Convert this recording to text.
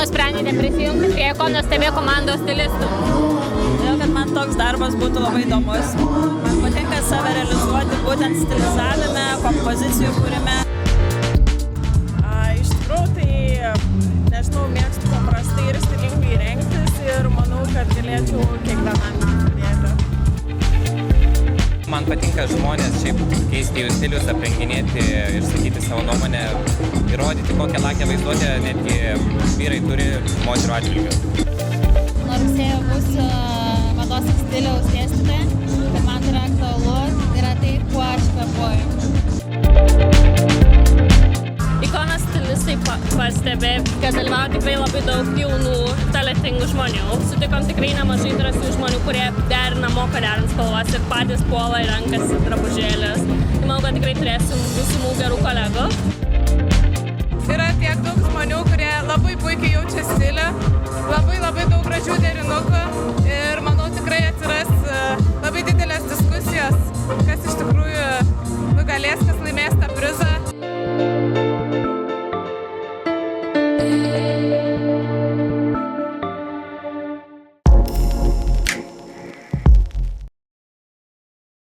nusprendėte prisijungti prie Ikonos TV komandos stilistų? Todėl, kad man toks darbas būtų labai įdomus. Man patinka save realizuoti būtent stilizavime, kompozicijų kūrime. Iš tikrųjų, tai nežinau, mėgstu paprastai ir stilingai rengtis ir manau, kad galėčiau kiekvienam padėti. Man patinka žmonės šiaip keisti jų stilius, aprenginėti ir sakyti savo nuomonę, įrodyti, kokią lakią vaizduotę netgi vyrai turi moterų atžvilgiu. Nuo rugsėjo būsiu mados ir stiliaus dėstytoja, ir man yra aktualu, yra tai, kuo aš kvėpuoju. Ikonos stilistai pastebi, kad dalyvauja tikrai labai daug jaunų, talentingų žmonių. Sutikom tikrai nemažai drąsių žmonių, kurie moka derint spalvas ir patys puola ir renkasi drabužėlis. Tai manau, kad tikrai turėsim būsimų gerų kolegų. Yra tiek daug žmonių, kurie labai puikiai jaučia stilių, labai